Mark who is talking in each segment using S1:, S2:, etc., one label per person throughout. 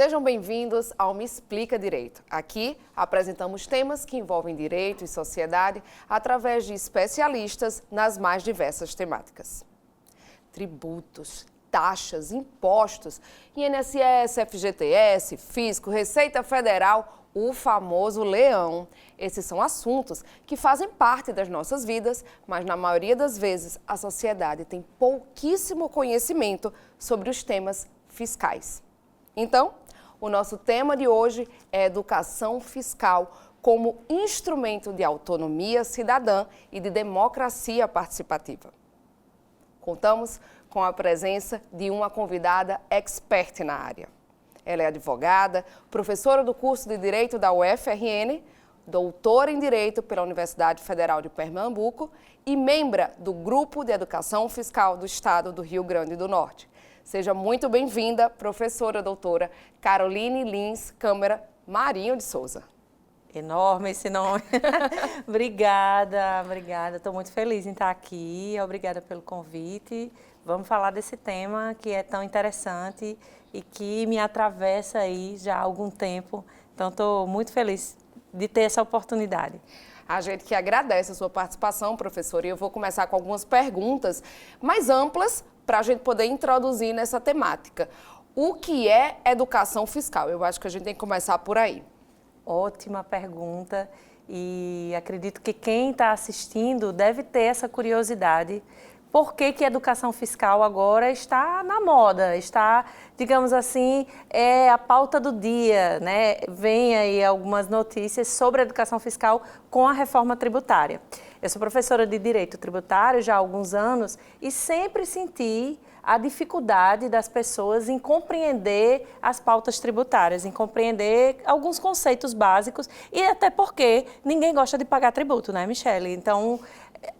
S1: Sejam bem-vindos ao Me Explica Direito. Aqui apresentamos temas que envolvem direito e sociedade através de especialistas nas mais diversas temáticas. Tributos, taxas, impostos, INSS, FGTS, Fisco, Receita Federal, o famoso leão. Esses são assuntos que fazem parte das nossas vidas, mas na maioria das vezes a sociedade tem pouquíssimo conhecimento sobre os temas fiscais. Então, o nosso tema de hoje é educação fiscal como instrumento de autonomia cidadã e de democracia participativa. Contamos com a presença de uma convidada expert na área. Ela é advogada, professora do curso de Direito da UFRN, doutora em Direito pela Universidade Federal de Pernambuco e membra do Grupo de Educação Fiscal do Estado do Rio Grande do Norte. Seja muito bem-vinda, professora doutora Caroline Lins Câmara Marinho de Souza.
S2: Enorme esse nome. Obrigada. Estou muito feliz em estar aqui. Obrigada pelo convite. Vamos falar desse tema que é tão interessante e que me atravessa aí já há algum tempo. Então, estou muito feliz de ter essa oportunidade.
S1: A gente que agradece a sua participação, professora, e eu vou começar com algumas perguntas mais amplas para a gente poder introduzir nessa temática. O que é educação fiscal? Eu acho que a gente tem que começar por aí.
S2: Ótima pergunta e acredito que quem está assistindo deve ter essa curiosidade. Por que que a educação fiscal agora está na moda, está, digamos assim, é a pauta do dia, né? Vem aí algumas notícias sobre a educação fiscal com a reforma tributária. Eu sou professora de Direito Tributário já há alguns anos e sempre senti a dificuldade das pessoas em compreender as pautas tributárias, em compreender alguns conceitos básicos e até porque ninguém gosta de pagar tributo, né, Michele? Então,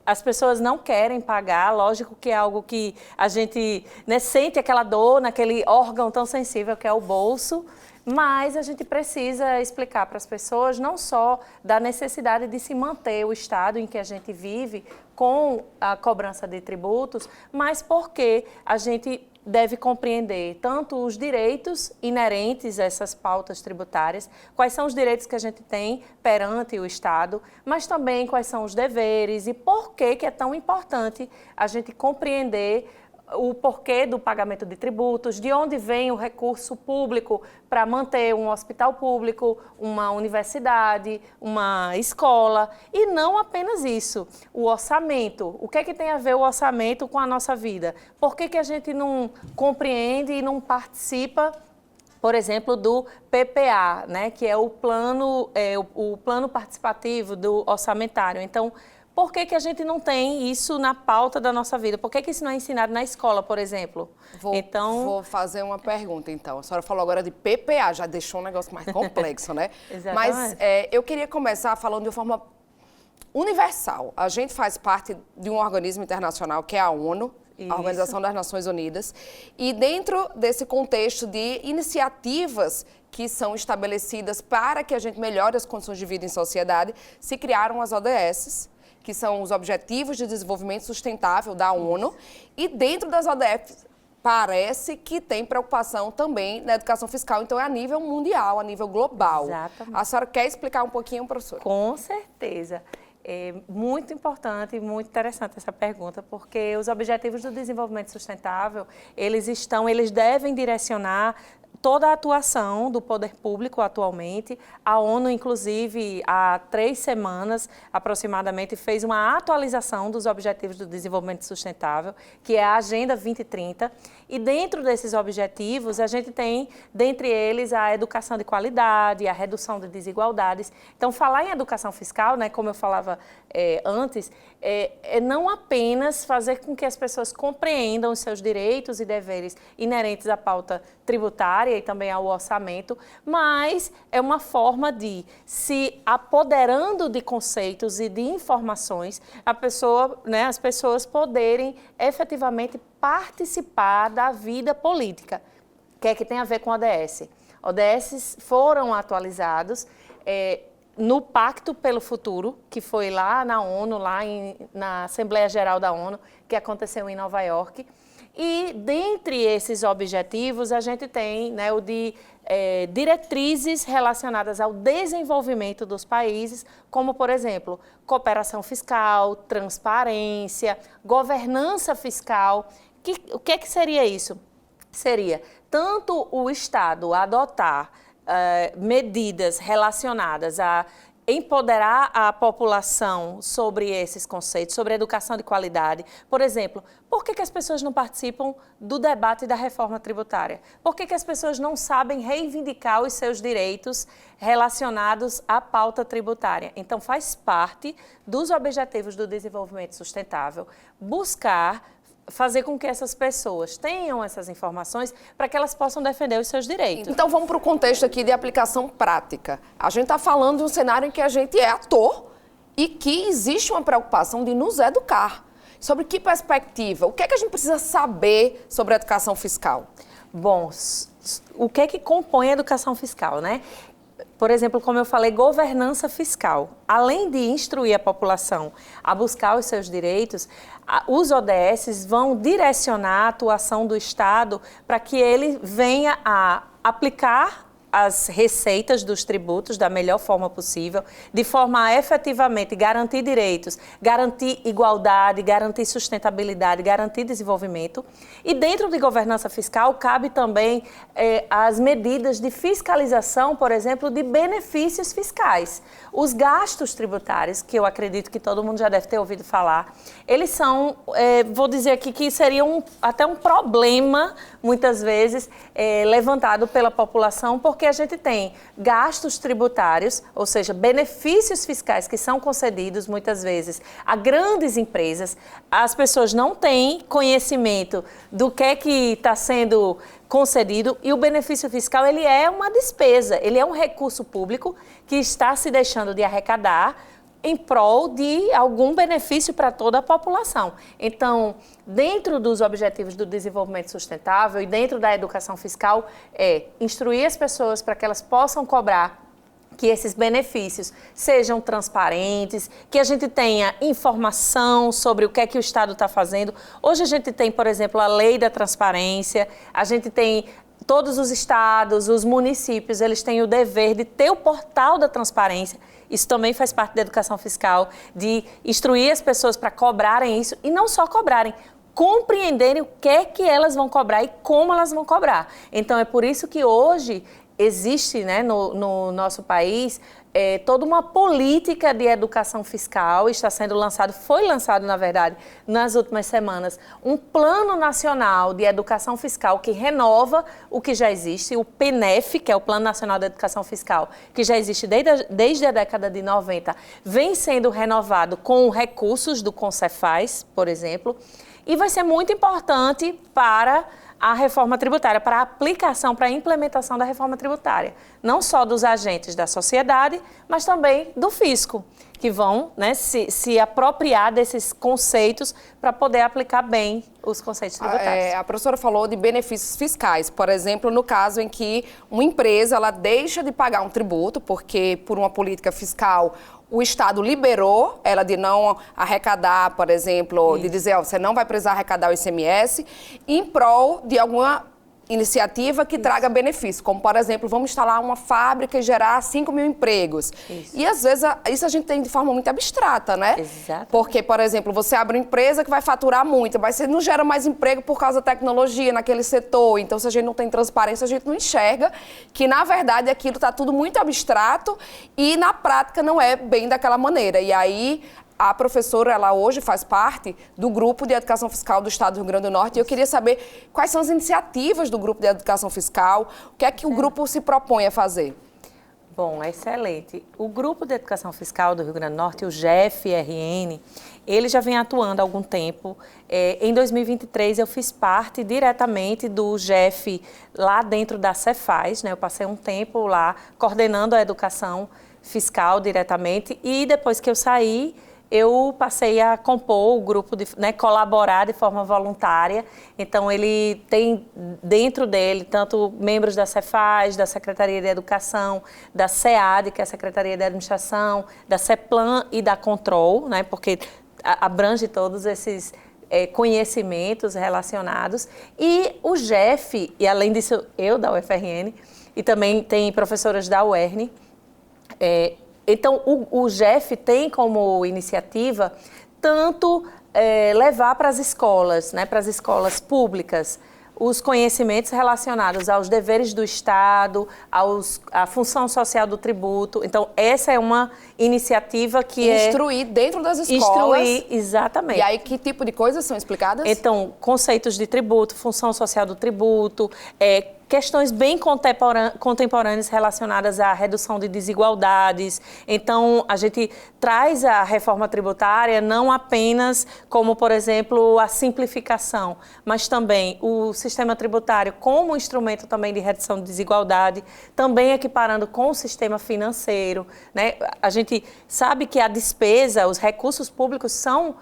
S2: as pessoas não querem pagar, lógico que é algo que a gente, né, sente aquela dor naquele órgão tão sensível que é o bolso, mas a gente precisa explicar para as pessoas não só da necessidade de se manter o estado em que a gente vive com a cobrança de tributos, mas porque a gente deve compreender tanto os direitos inerentes a essas pautas tributárias, quais são os direitos que a gente tem perante o Estado, mas também quais são os deveres e por que que é tão importante a gente compreender o porquê do pagamento de tributos, de onde vem o recurso público para manter um hospital público, uma universidade, uma escola e não apenas isso, o orçamento. O que é que tem a ver o orçamento com a nossa vida? Por que que a gente não compreende e não participa, por exemplo, do PPA, né, que é o plano participativo do orçamentário? Então, por que que a gente não tem isso na pauta da nossa vida? Por que que isso não é ensinado na escola, por exemplo?
S1: Vou fazer uma pergunta, então. A senhora falou agora de PPA, já deixou um negócio mais complexo, né?
S2: Exatamente.
S1: Mas eu queria começar falando de forma universal. A gente faz parte de um organismo internacional que é a ONU, a Organização das Nações Unidas, e dentro desse contexto de iniciativas que são estabelecidas para que a gente melhore as condições de vida em sociedade, se criaram as ODS, que são os Objetivos de Desenvolvimento Sustentável da ONU, e dentro das ODS parece que tem preocupação também na educação fiscal, então é a nível mundial, a nível global.
S2: Exatamente.
S1: A senhora quer explicar um pouquinho, professora?
S2: Com certeza. É muito importante e muito interessante essa pergunta, porque os Objetivos do Desenvolvimento Sustentável, eles devem direcionar toda a atuação do poder público atualmente. A ONU, inclusive, há 3 semanas aproximadamente, fez uma atualização dos Objetivos do Desenvolvimento Sustentável, que é a Agenda 2030. E dentro desses objetivos, a gente tem, dentre eles, a educação de qualidade, a redução de desigualdades. Então, falar em educação fiscal, né, como eu falava antes, é não apenas fazer com que as pessoas compreendam os seus direitos e deveres inerentes à pauta tributária e também ao orçamento, mas é uma forma de, se apoderando de conceitos e de informações, as pessoas poderem efetivamente participar da vida política. O que é que tem a ver com a ODS? ODS foram atualizados no Pacto pelo Futuro, que foi lá na ONU, na Assembleia Geral da ONU, que aconteceu em Nova York. E, dentre esses objetivos, a gente tem, né, o de diretrizes relacionadas ao desenvolvimento dos países, como, por exemplo, cooperação fiscal, transparência, governança fiscal. O que seria isso? Seria tanto o Estado adotar medidas relacionadas a empoderar a população sobre esses conceitos, sobre educação de qualidade. Por exemplo, por que as pessoas não participam do debate da reforma tributária? Por que as pessoas não sabem reivindicar os seus direitos relacionados à pauta tributária? Então, faz parte dos objetivos do desenvolvimento sustentável buscar fazer com que essas pessoas tenham essas informações para que elas possam defender os seus direitos.
S1: Então vamos para o contexto aqui de aplicação prática. A gente está falando de um cenário em que a gente é ator e que existe uma preocupação de nos educar. Sobre que perspectiva? O que é que a gente precisa saber sobre a educação fiscal?
S2: Bom, o que é que compõe a educação fiscal, né? Por exemplo, como eu falei, governança fiscal. Além de instruir a população a buscar os seus direitos, os ODS vão direcionar a atuação do Estado para que ele venha a aplicar as receitas dos tributos da melhor forma possível, de forma a efetivamente garantir direitos, garantir igualdade, garantir sustentabilidade, garantir desenvolvimento. E dentro de governança fiscal cabe também as medidas de fiscalização, por exemplo, de benefícios fiscais. Os gastos tributários, que eu acredito que todo mundo já deve ter ouvido falar, eles são, vou dizer aqui que seriam até um problema, muitas vezes, levantado pela população, porque a gente tem gastos tributários, ou seja, benefícios fiscais que são concedidos muitas vezes a grandes empresas. As pessoas não têm conhecimento do que é que está sendo concedido e o benefício fiscal ele é uma despesa, ele é um recurso público que está se deixando de arrecadar em prol de algum benefício para toda a população. Então, dentro dos objetivos do desenvolvimento sustentável e dentro da educação fiscal, instruir as pessoas para que elas possam cobrar que esses benefícios sejam transparentes, que a gente tenha informação sobre o que é que o Estado está fazendo. Hoje a gente tem, por exemplo, a Lei da Transparência, a gente tem todos os estados, os municípios, eles têm o dever de ter o portal da transparência. Isso também faz parte da educação fiscal, de instruir as pessoas para cobrarem isso e não só cobrarem, compreenderem o que é que elas vão cobrar e como elas vão cobrar. Então, é por isso que hoje existe, né, no nosso país toda uma política de educação fiscal, está sendo lançado, foi lançado, na verdade, nas últimas semanas, um plano nacional de educação fiscal que renova o que já existe, o PNEF, que é o Plano Nacional de Educação Fiscal, que já existe desde a década de 90, vem sendo renovado com recursos do Concefaz, por exemplo, e vai ser muito importante para a reforma tributária, para a aplicação, para a implementação da reforma tributária. Não só dos agentes da sociedade, mas também do fisco, que vão, né, se apropriar desses conceitos para poder aplicar bem os conceitos tributários.
S1: A professora falou de benefícios fiscais, por exemplo, no caso em que uma empresa ela deixa de pagar um tributo, porque por uma política fiscal o Estado liberou ela de não arrecadar, por exemplo, de dizer, você não vai precisar arrecadar o ICMS, em prol de alguma iniciativa que traga benefício, como, por exemplo, vamos instalar uma fábrica e gerar 5 mil empregos. Isso. E, às vezes, isso a gente tem de forma muito abstrata, né?
S2: Exato.
S1: Porque, por exemplo, você abre uma empresa que vai faturar muito, mas você não gera mais emprego por causa da tecnologia naquele setor. Então, se a gente não tem transparência, a gente não enxerga que, na verdade, aquilo está tudo muito abstrato e, na prática, não é bem daquela maneira. E aí, a professora, ela hoje faz parte do Grupo de Educação Fiscal do Estado do Rio Grande do Norte. E eu queria saber quais são as iniciativas do Grupo de Educação Fiscal, o que é que o grupo se propõe a fazer?
S2: Bom, excelente. O Grupo de Educação Fiscal do Rio Grande do Norte, o GEF-RN, ele já vem atuando há algum tempo. Em 2023, eu fiz parte diretamente do GEF lá dentro da Cefaz, né? Eu passei um tempo lá coordenando a educação fiscal diretamente e depois que eu saí, eu passei a compor o grupo, colaborar de forma voluntária. Então, ele tem dentro dele tanto membros da Cefaz, da Secretaria de Educação, da SEAD, que é a Secretaria de Administração, da CEPLAN e da Control, né, porque abrange todos esses conhecimentos relacionados. E o GEF, e além disso, eu da UFRN, e também tem professoras da UERN. Então, o GEF tem como iniciativa tanto levar para as escolas, né, para as escolas públicas, os conhecimentos relacionados aos deveres do Estado, à função social do tributo. Então, essa é uma iniciativa que
S1: Instruir dentro das escolas.
S2: Instruir, exatamente.
S1: E aí, que tipo de coisas são explicadas?
S2: Então, conceitos de tributo, função social do tributo, questões bem contemporâneas relacionadas à redução de desigualdades. Então, a gente traz a reforma tributária não apenas como, por exemplo, a simplificação, mas também o sistema tributário como instrumento também de redução de desigualdade, também equiparando com o sistema financeiro, né? A gente sabe que a despesa, os recursos públicos são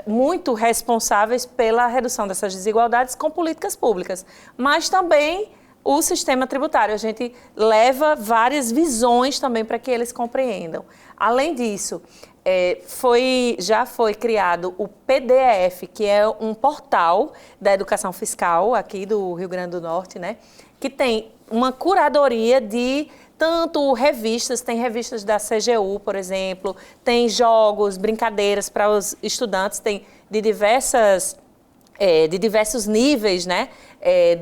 S2: muito responsáveis pela redução dessas desigualdades com políticas públicas, mas também o sistema tributário. A gente leva várias visões também para que eles compreendam. Além disso, já foi criado o PDEF, que é um portal da educação fiscal aqui do Rio Grande do Norte, né? Que tem uma curadoria de tanto revistas, tem revistas da CGU, por exemplo, tem jogos, brincadeiras para os estudantes, tem de diversos níveis, né,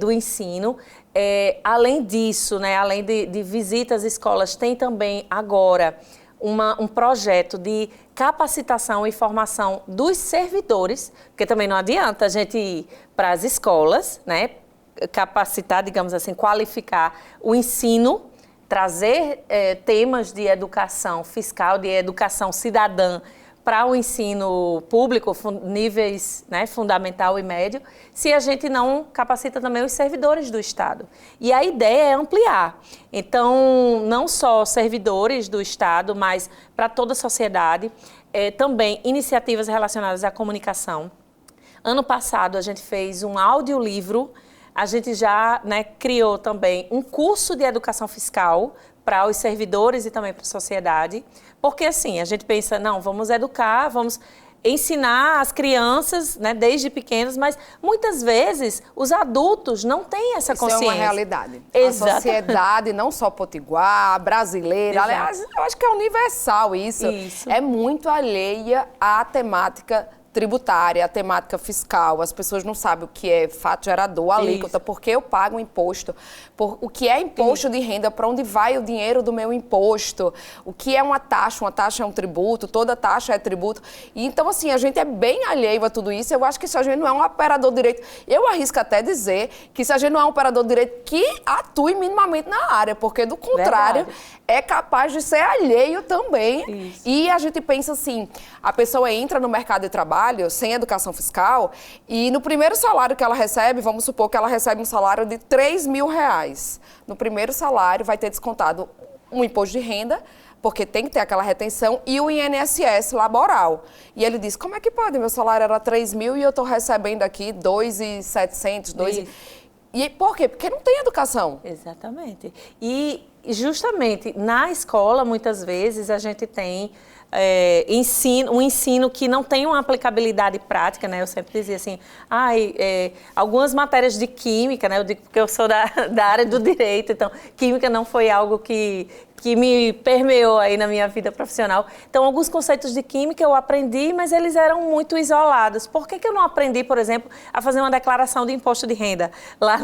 S2: do ensino. Além disso, né, além de visitas às escolas, tem também agora um projeto de capacitação e formação dos servidores, porque também não adianta a gente ir para as escolas, né, capacitar, digamos assim, qualificar o ensino, trazer temas de educação fiscal, de educação cidadã para o ensino público, níveis, né, fundamental e médio, se a gente não capacita também os servidores do Estado. E a ideia é ampliar. Então, não só servidores do Estado, mas para toda a sociedade, também iniciativas relacionadas à comunicação. Ano passado, a gente fez um audiolivro. A gente já, né, criou também um curso de educação fiscal para os servidores e também para a sociedade, porque assim, a gente pensa, não, vamos educar, vamos ensinar as crianças, né, desde pequenos, mas muitas vezes os adultos não têm essa consciência.
S1: Isso é uma realidade.
S2: Exato.
S1: A sociedade, não só potiguar, brasileira,
S2: Exato.
S1: aliás, eu acho que é universal isso. É muito alheia à temática tributária, a temática fiscal. As pessoas não sabem o que é fato gerador, alíquota, porque eu pago um imposto, o que é imposto de renda, para onde vai o dinheiro do meu imposto, o que é uma taxa é um tributo, toda taxa é tributo. E, então, assim, a gente é bem alheio a tudo isso. Eu acho que se a gente não é um operador de direito, eu arrisco até dizer que se a gente não é um operador de direito que atue minimamente na área, porque do contrário, é capaz de ser alheio também.
S2: Isso.
S1: E a gente pensa assim, a pessoa entra no mercado de trabalho sem educação fiscal e no primeiro salário que ela recebe, vamos supor que ela recebe um salário de R$3.000. No primeiro salário vai ter descontado um imposto de renda, porque tem que ter aquela retenção, e o INSS laboral. E ele diz, como é que pode? Meu salário era 3.000 e eu estou recebendo aqui 2.700, 2.000. E por quê? Porque não tem educação.
S2: Exatamente. E justamente na escola, muitas vezes, a gente tem um ensino que não tem uma aplicabilidade prática, né? Eu sempre dizia assim, algumas matérias de química, né? Eu digo porque eu sou da área do direito, então química não foi algo que me permeou aí na minha vida profissional. Então, alguns conceitos de química eu aprendi, mas eles eram muito isolados. Por que eu não aprendi, por exemplo, a fazer uma declaração de imposto de renda lá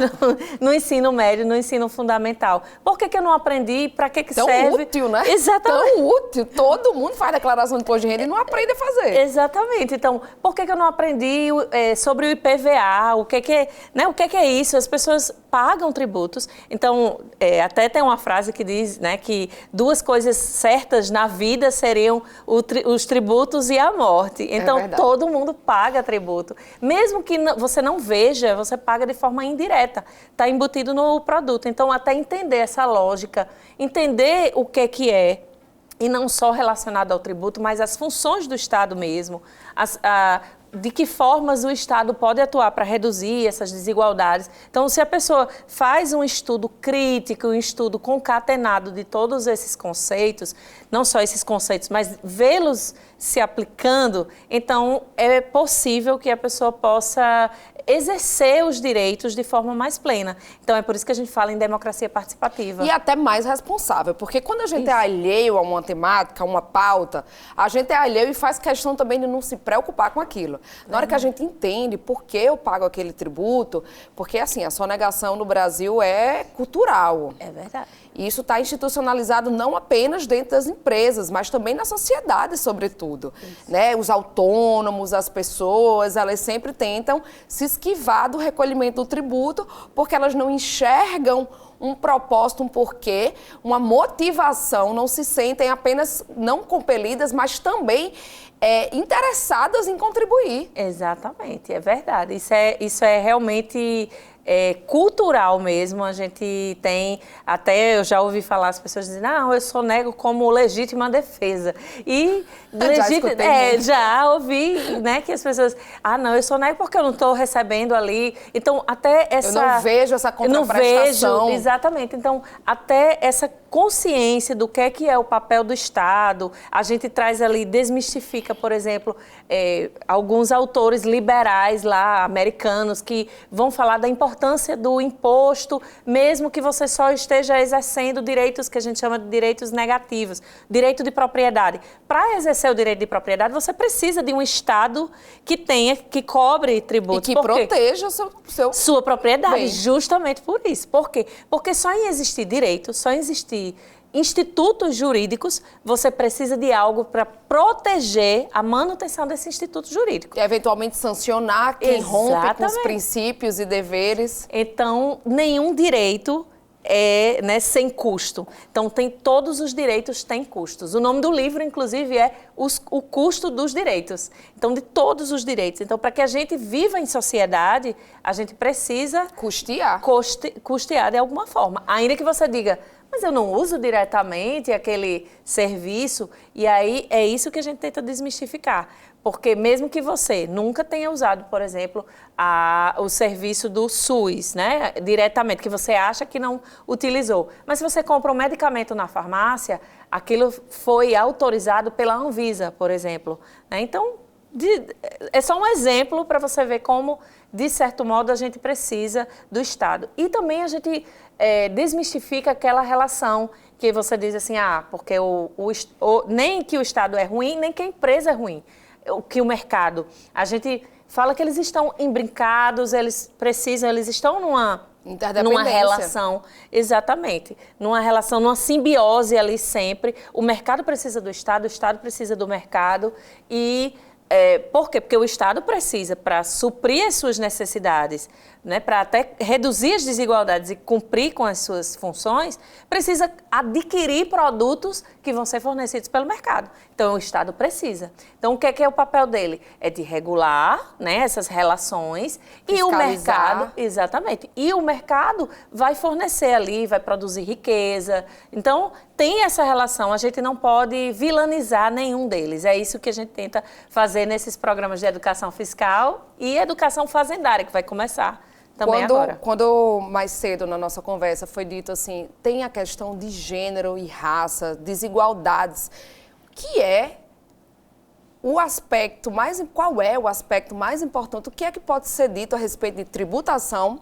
S2: no ensino médio, no ensino fundamental? Por que eu não aprendi? Para que serve?
S1: Tão útil, né?
S2: Exatamente.
S1: Tão útil. Todo mundo faz declaração de imposto de renda e não aprende a fazer.
S2: Exatamente. Então, por que eu não aprendi sobre o IPVA? O que é isso? As pessoas pagam tributos. Então, até tem uma frase que diz, né, que duas coisas certas na vida seriam os tributos e a morte. Então, todo mundo paga tributo. Mesmo que você não veja, você paga de forma indireta. Está embutido no produto. Então, até entender essa lógica, entender o que é, e não só relacionado ao tributo, mas as funções do Estado mesmo, de que formas o Estado pode atuar para reduzir essas desigualdades. Então, se a pessoa faz um estudo crítico, um estudo concatenado de todos esses conceitos, não só esses conceitos, mas vê-los se aplicando, então é possível que a pessoa possa exercer os direitos de forma mais plena. Então é por isso que a gente fala em democracia participativa.
S1: E até mais responsável, porque quando a gente é alheio a uma temática, a uma pauta, a gente é alheio e faz questão também de não se preocupar com aquilo. Na hora que a gente entende por que eu pago aquele tributo, porque assim, a sonegação no Brasil é cultural.
S2: É verdade.
S1: E isso está institucionalizado não apenas dentro das empresas, mas também na sociedade, sobretudo. Né? Os autônomos, as pessoas, elas sempre tentam se esquivar do recolhimento do tributo, porque elas não enxergam um propósito, um porquê, uma motivação, não se sentem apenas não compelidas, mas também interessadas em contribuir.
S2: Exatamente, é verdade. Isso é realmente cultural mesmo. A gente tem, até eu já ouvi falar as pessoas dizendo, eu sonego como legítima defesa. E já ouvi, né, que as pessoas, não, eu sonego porque eu não estou recebendo ali. Então, até essa...
S1: Eu não vejo essa contraprestação.
S2: Não vejo, exatamente. Então, até essa consciência do que é o papel do Estado, a gente traz ali, desmistifica, por exemplo, alguns autores liberais lá, americanos, que vão falar da importância do imposto, mesmo que você só esteja exercendo direitos que a gente chama de direitos negativos, direito de propriedade. Para exercer o direito de propriedade, você precisa de um Estado que cobre tributos.
S1: E que proteja
S2: sua propriedade,
S1: bem.
S2: Justamente por isso. Por quê? Porque só em existir direito, só em existir institutos jurídicos, você precisa de algo para proteger a manutenção desse instituto jurídico.
S1: E eventualmente sancionar quem rompe com os princípios e deveres.
S2: Então, nenhum direito é, né, sem custo. Então, todos os direitos têm custos. O nome do livro, inclusive, é O Custo dos Direitos. Então, de todos os direitos. Então, para que a gente viva em sociedade, a gente precisa... Custear de alguma forma. Ainda que você diga, mas eu não uso diretamente aquele serviço. E aí, é isso que a gente tenta desmistificar. Porque mesmo que você nunca tenha usado, por exemplo, o serviço do SUS, né, diretamente, que você acha que não utilizou, mas se você compra um medicamento na farmácia, aquilo foi autorizado pela Anvisa, por exemplo. Né? Então, é só um exemplo para você ver como, de certo modo, a gente precisa do Estado. E também a gente desmistifica aquela relação que você diz assim, porque nem que o Estado é ruim, nem que a empresa é ruim. Que o mercado, a gente fala que eles estão embrincados, eles estão numa relação, exatamente, numa relação, numa simbiose ali sempre. O mercado precisa do Estado, o Estado precisa do mercado e por quê? Porque o Estado precisa, para suprir as suas necessidades, né, para até reduzir as desigualdades e cumprir com as suas funções, precisa adquirir produtos que vão ser fornecidos pelo mercado. Então, o Estado precisa. Então, o que é o papel dele? É de regular, né, essas relações e o mercado... Exatamente. E o mercado vai fornecer ali, vai produzir riqueza. Então, tem essa relação. A gente não pode vilanizar nenhum deles. É isso que a gente tenta fazer nesses programas de educação fiscal e educação fazendária, que vai começar também agora.
S1: Quando mais cedo na nossa conversa foi dito assim, tem a questão de gênero e raça, desigualdades, que é o aspecto mais... Qual é o aspecto mais importante? O que é que pode ser dito a respeito de tributação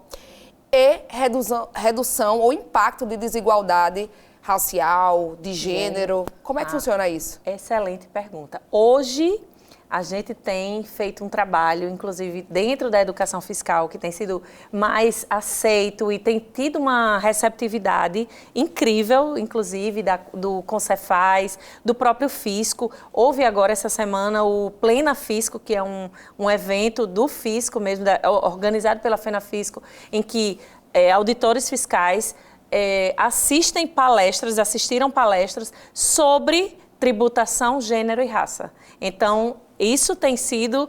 S1: e redução ou impacto de desigualdade racial, de gênero? Como é que funciona isso?
S2: Excelente pergunta. Hoje, a gente tem feito um trabalho, inclusive dentro da educação fiscal, que tem sido mais aceito e tem tido uma receptividade incrível, inclusive do Concefaz, do próprio Fisco. Houve agora essa semana o Plena Fisco, que é um evento do Fisco mesmo, organizado pela FenaFisco, em que auditores fiscais assistiram palestras sobre tributação, gênero e raça. Então, isso tem sido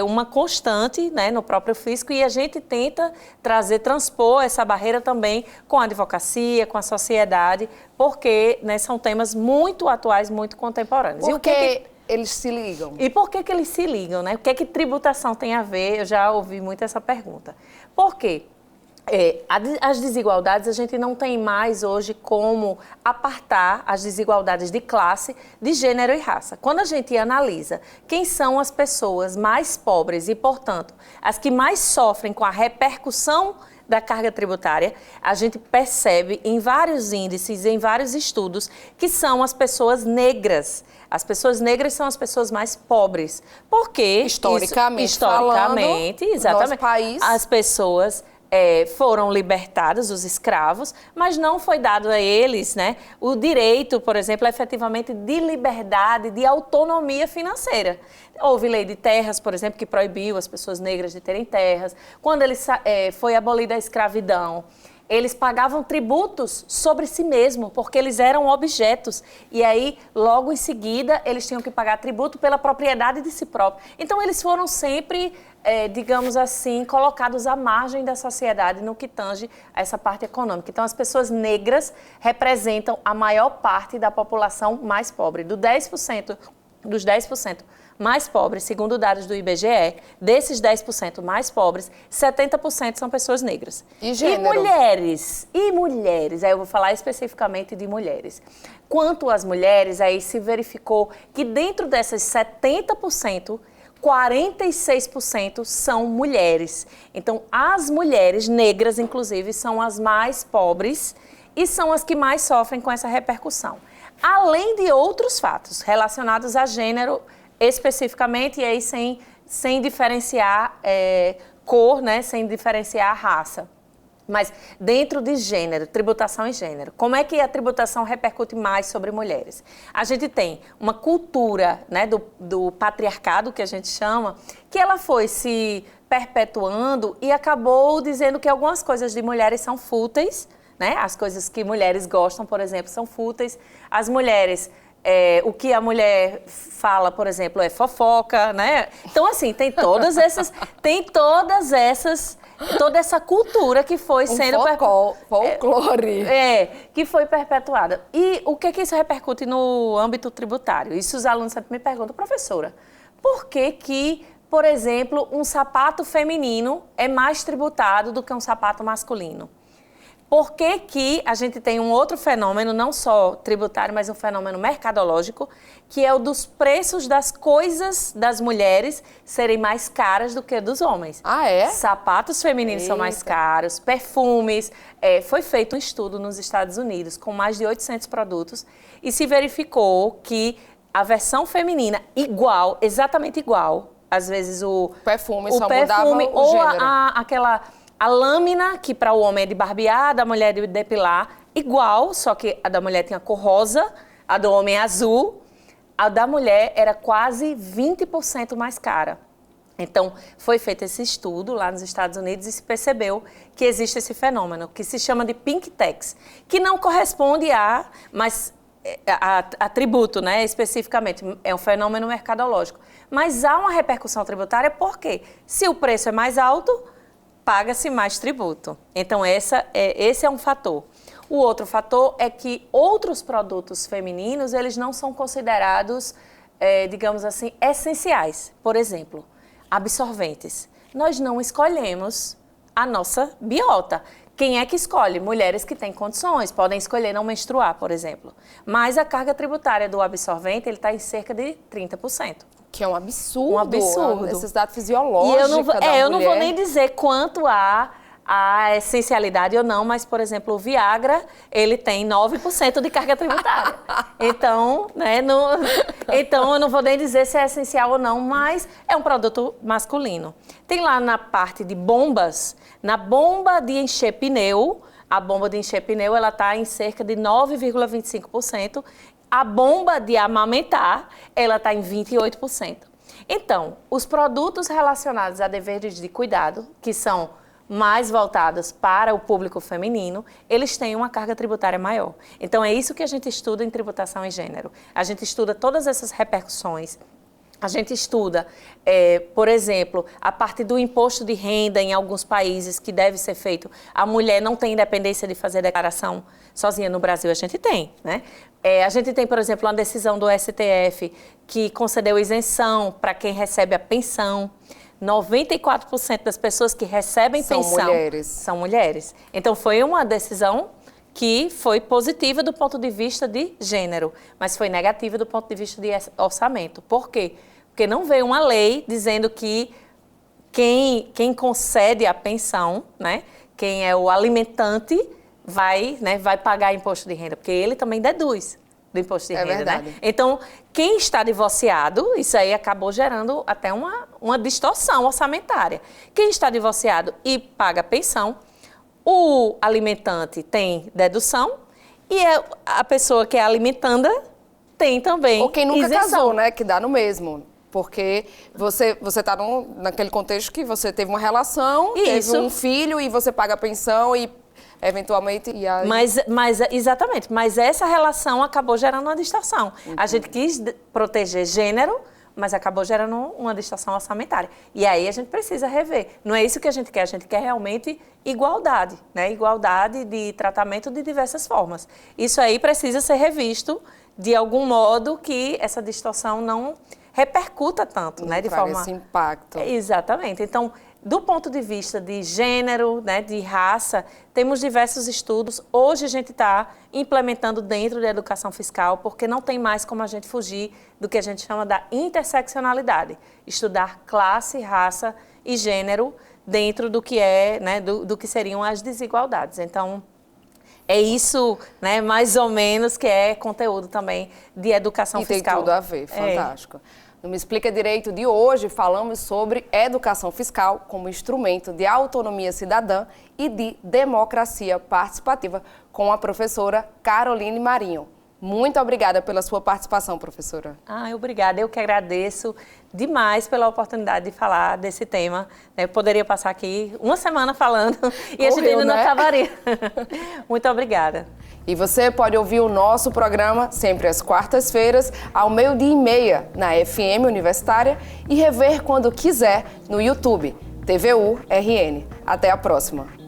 S2: uma constante, né, no próprio Fisco e a gente tenta transpor essa barreira também com a advocacia, com a sociedade, porque, né, são temas muito atuais, muito contemporâneos.
S1: Por que eles se ligam?
S2: E por que eles se ligam, né? O que tributação tem a ver? Eu já ouvi muito essa pergunta. Por quê? As desigualdades, a gente não tem mais hoje como apartar as desigualdades de classe, de gênero e raça. Quando a gente analisa quem são as pessoas mais pobres e, portanto, as que mais sofrem com a repercussão da carga tributária, a gente percebe em vários índices, em vários estudos, que são as pessoas negras. As pessoas negras são as pessoas mais pobres. Porque,
S1: historicamente
S2: exatamente,
S1: nosso país,
S2: as pessoas foram libertados, os escravos, mas não foi dado a eles, né, o direito, por exemplo, efetivamente de liberdade, de autonomia financeira. Houve lei de terras, por exemplo, que proibiu as pessoas negras de terem terras. Quando foi abolida a escravidão, eles pagavam tributos sobre si mesmos, porque eles eram objetos. E aí, logo em seguida, eles tinham que pagar tributo pela propriedade de si próprio. Então, eles foram sempre, digamos assim, colocados à margem da sociedade no que tange a essa parte econômica. Então, as pessoas negras representam a maior parte da população mais pobre. Dos 10% mais pobres, segundo dados do IBGE, desses 10% mais pobres, 70% são pessoas negras.
S1: E gênero?
S2: E mulheres, aí eu vou falar especificamente de mulheres. Quanto às mulheres, aí se verificou que dentro dessas 70%, 46% são mulheres. Então, as mulheres negras, inclusive, são as mais pobres e são as que mais sofrem com essa repercussão. Além de outros fatos relacionados a gênero, especificamente, e aí sem diferenciar cor, né, sem diferenciar raça. Mas dentro de gênero, tributação e gênero, como é que a tributação repercute mais sobre mulheres? A gente tem uma cultura, né, do patriarcado, que a gente chama, que ela foi se perpetuando e acabou dizendo que algumas coisas de mulheres são fúteis, né? As coisas que mulheres gostam, por exemplo, são fúteis. As mulheres... o que a mulher fala, por exemplo, é fofoca, né? Então, assim, toda essa cultura que foi sendo...
S1: folclore.
S2: Que foi perpetuada. E o que isso repercute no âmbito tributário? Isso os alunos sempre me perguntam, professora, por que, por exemplo, um sapato feminino é mais tributado do que um sapato masculino? Por que a gente tem um outro fenômeno, não só tributário, mas um fenômeno mercadológico, que é o dos preços das coisas das mulheres serem mais caras do que dos homens.
S1: Ah, é?
S2: Sapatos femininos são mais caros, perfumes. Foi feito um estudo nos Estados Unidos com mais de 800 produtos e se verificou que a versão feminina exatamente igual, às vezes o
S1: perfume só mudava o gênero.
S2: A lâmina, que para o homem é de barbear, da mulher é de depilar, igual, só que a da mulher tinha cor rosa, a do homem é azul, a da mulher era quase 20% mais cara. Então, foi feito esse estudo lá nos Estados Unidos e se percebeu que existe esse fenômeno, que se chama de pink tax, que não corresponde a tributo, né, especificamente, é um fenômeno mercadológico. Mas há uma repercussão tributária porque, se o preço é mais alto, paga-se mais tributo. Então, esse é um fator. O outro fator é que outros produtos femininos, eles não são considerados, digamos assim, essenciais. Por exemplo, absorventes. Nós não escolhemos a nossa biota. Quem é que escolhe? Mulheres que têm condições, podem escolher não menstruar, por exemplo. Mas a carga tributária do absorvente, ele está em cerca de 30%.
S1: Que é um absurdo.
S2: Um absurdo.
S1: A necessidade fisiológica
S2: e eu não vou
S1: mulher.
S2: nem dizer quanto a essencialidade ou não, mas, por exemplo, o Viagra, ele tem 9% de carga tributária. Então, né, então, eu não vou nem dizer se é essencial ou não, mas é um produto masculino. Tem lá na parte de bombas, na bomba de encher pneu, a bomba de encher pneu, ela está em cerca de 9,25%. A bomba de amamentar, ela está em 28%. Então, os produtos relacionados a deveres de cuidado, que são mais voltados para o público feminino, eles têm uma carga tributária maior. Então, é isso que a gente estuda em tributação e gênero. A gente estuda todas essas repercussões. A gente estuda, por exemplo, a parte do imposto de renda em alguns países que deve ser feito. A mulher não tem independência de fazer declaração sozinha. No Brasil a gente tem, né? A gente tem, por exemplo, uma decisão do STF que concedeu isenção para quem recebe a pensão. 94% das pessoas que recebem pensão são mulheres. Então, foi uma decisão que foi positiva do ponto de vista de gênero, mas foi negativa do ponto de vista de orçamento. Por quê? Porque não veio uma lei dizendo que quem concede a pensão, né, quem é o alimentante, vai pagar imposto de renda, porque ele também deduz do imposto de renda,
S1: verdade.
S2: né? Então, quem está divorciado, isso aí acabou gerando até uma distorção orçamentária. Quem está divorciado e paga pensão, o alimentante tem dedução e a pessoa que é alimentanda tem também
S1: ou quem nunca
S2: isenção.
S1: casou, né? Que dá no mesmo. Porque você está naquele contexto que você teve uma relação, teve um filho e você paga a pensão e eventualmente... E aí...
S2: Exatamente, mas essa relação acabou gerando uma distorção. A gente quis proteger gênero, mas acabou gerando uma distorção orçamentária. E aí a gente precisa rever. Não é isso que a gente quer realmente igualdade, né? Igualdade de tratamento de diversas formas. Isso aí precisa ser revisto de algum modo que essa distorção não repercuta tanto, né? De forma...
S1: esse impacto.
S2: Exatamente. Então, do ponto de vista de gênero, né, de raça, temos diversos estudos. Hoje a gente está implementando dentro da educação fiscal, porque não tem mais como a gente fugir do que a gente chama da interseccionalidade. Estudar classe, raça e gênero dentro do que é, né, do que seriam as desigualdades. Então, é isso, né, mais ou menos, que é conteúdo também de educação fiscal.
S1: Tem tudo a ver, fantástico. No Me Explica Direito de hoje, falamos sobre educação fiscal como instrumento de autonomia cidadã e de democracia participativa com a professora Caroline Marinho. Muito obrigada pela sua participação, professora.
S2: Obrigada. Eu que agradeço demais pela oportunidade de falar desse tema. Eu poderia passar aqui uma semana falando e a gente ainda não acabaria. Muito obrigada.
S1: E você pode ouvir o nosso programa sempre às quartas-feiras, ao 12h30, na FM Universitária e rever quando quiser no YouTube, TVU RN. Até a próxima.